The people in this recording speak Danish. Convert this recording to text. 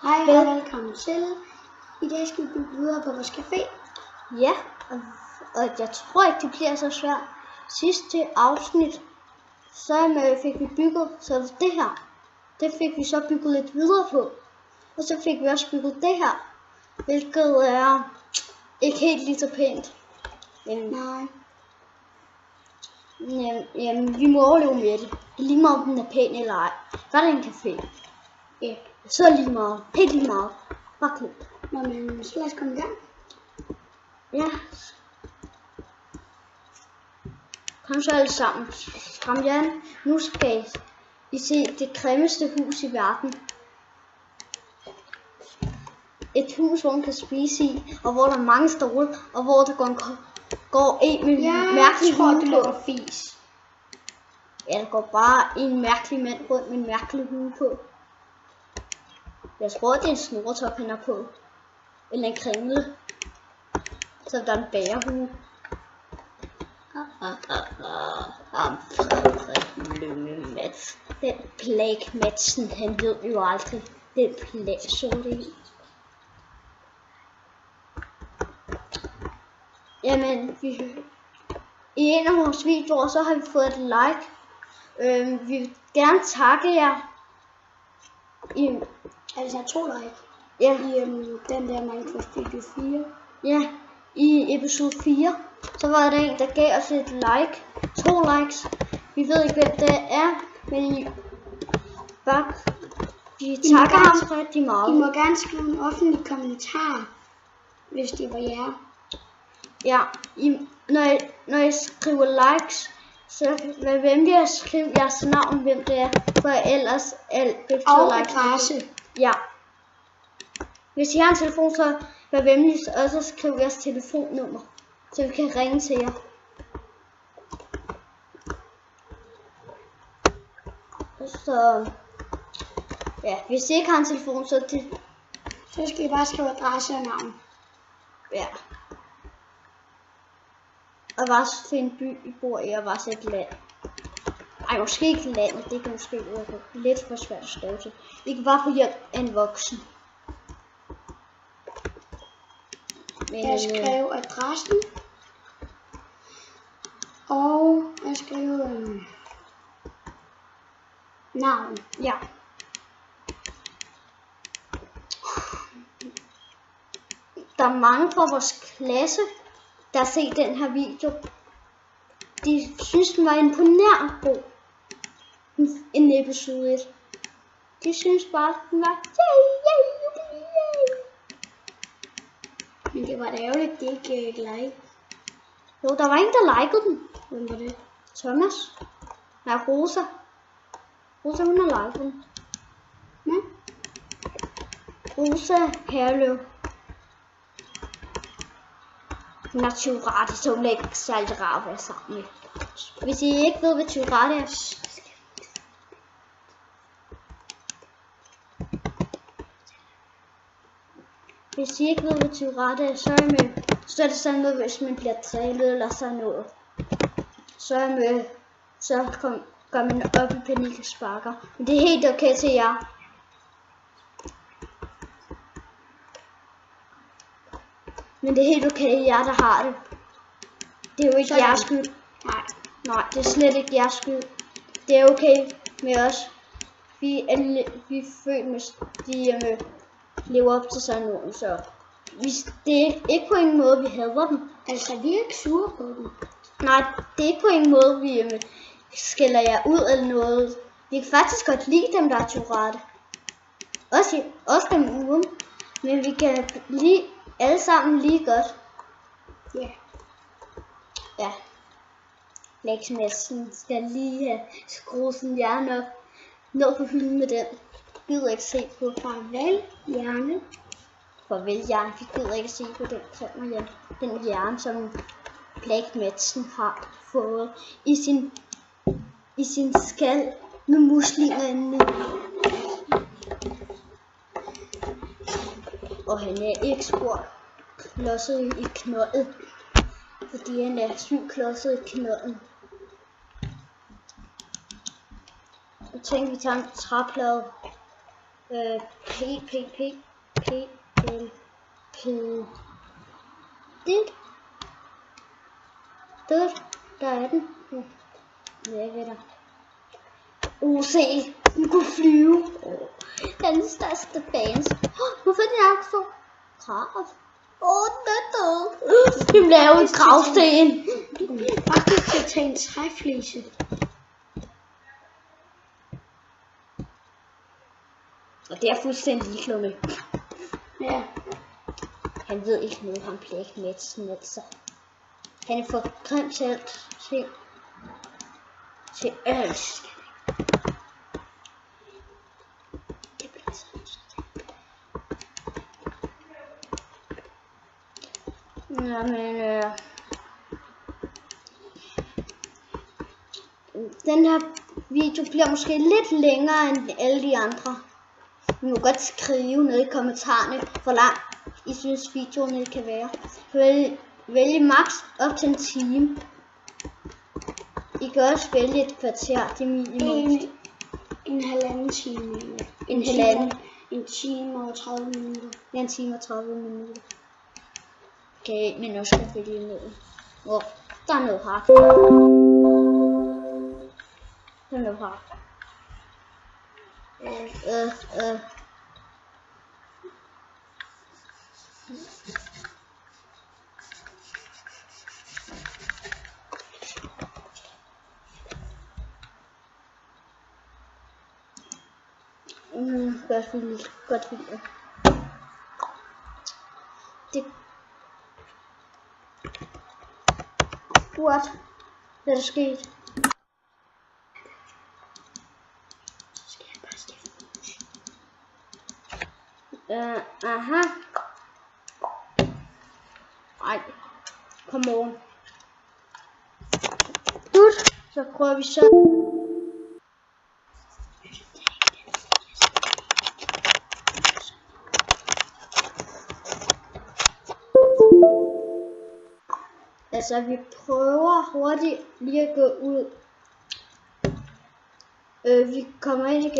Hej og velkommen til. I dag skal vi bygge videre på vores café. Ja, og jeg tror ikke det bliver så svært. Sidste afsnit, så fik vi bygget så det her. Det fik vi så bygget lidt videre på. Og så fik vi også bygget det her, hvilket er ikke helt lige så pænt. Nej. Jamen, vi må overleve med det. Lige meget om den er pæn eller ej. Var det en café? Ja. Så lige meget. Helt lige meget. Bare klogt. Nå, men så lad os komme i gang. Ja. Kom så alle sammen. Kom Jan. Nu skal I se det grimmeste hus i verden. Et hus, hvor man kan spise i, og hvor der er mange stole, og hvor der går en med mærkelig hue på. Det lugter fis. Ja, der går bare en mærkelig mand rundt med en mærkelig hue på. Jeg tror, det er en snorretop, han er på. Eller en kringle. Så der er en bærehue. Den Plague Madsen, han ved jo aldrig. Den Plague sorte. Jamen, i en af vores videoer, så har vi fået et like. Vi vil gerne takke jer. Altså 2 like. Ja. I den der Minecraft video 4. Ja, i episode 4, så var der en, der gav os et like. 2 likes. Vi ved ikke, hvem det er, men vi takker ham rigtig meget. I må gerne skrive en offentlig kommentar, hvis det var jer. Ja, når I skriver likes, så vær venlig at skrive jeres navn, hvem det er, for ellers alt betyder og likes. adresse. Ja. Hvis I har en telefon, så vær venlig også at skrive jeres telefonnummer, så vi kan ringe til jer. Så ja, hvis I ikke har en telefon, så skal I bare skrive adresse og navn. Ja. Og hvad for en by I bor i, og hvad for et land. Ej, måske ikke landet, det kan måske være lidt for svært at skrive til. Vi kan bare få hjælp af en voksen. Men, jeg skrev adressen. Og jeg skrev navn. Ja. Der er mange fra vores klasse, der har set den her video. De synes, den var imponerende god. En episode 1. De synes bare, den var yay. Men det var da ærgerligt, det ikke like. Jo, der var ingen, der likede den. Hvem var det? Thomas. Nej, Rosa. Rosa, hun har liket den. Ja. Rosa Herlev. Hun er tyvrat, så hun er ikke særlig rar at være sammen med. Hvis I ikke ved, hvad tyvrat er, så er det sådan noget, hvis man bliver drillet eller sådan noget. Så går man op i panik og sparker. Men det er helt okay til jer. Men det er helt okay, jer der har det. Det er jo ikke jeres skyld. Nej, det er slet ikke jeres skyld. Det er okay med os. Vi er født med, de lever op til sådan nogen, så det er ikke på en måde, vi hader dem. Altså, vi er ikke sure på dem. Nej, det er ikke på en måde, vi skælder jer ud eller noget. Vi kan faktisk godt lide dem, der er tyvratte. Også dem uden. Men vi kan lide alle sammen lige godt. Ja. Ja. Lægsmessen skal lige have skruet sin hjerne op. Nå på hylden med den. Gider ikke se på. Farvel, hjerne. Farvel, hjerne. Vi gider ikke se på den. Den hjerne, som Plague Madsen har fået i sin skal med muslinger inde. Og han er ikke spor klodset i knoldet, fordi han er sygt klodset i knolden. Jeg tænkte, vi tager en træplade. Der er den. Jeg ved der. Se, den kunne flyve. Den største fans. Hvorfor er den ikke så krav? Den er død. Vi laver en gravsten. Faktisk til at tage en træflise. Og det er fuldstændig ligeglad med. Ja. Han ved ikke noget, han bliver ikke med så. Han er for grim til alt. Til alt. Jamen, den her video bliver måske lidt længere end alle de andre. I må godt skrive ned i kommentarerne, hvor lang I synes videoerne kan være. Vælge max op til en time. I kan også vælge et kvarter, det er minimum. En halvanden time. En time og 30 minutter. Ja, en time og 30 minutter. Okay, men også skal vælge noget. Der er noget her. Der er noget her. Godt video. What? Hvad er der sket? Skal jeg bare skifte? Aha. Ej. Come on. Så prøver vi så. Altså vi prøver hurtigt lige at gå ud. Vi kommer ind igen.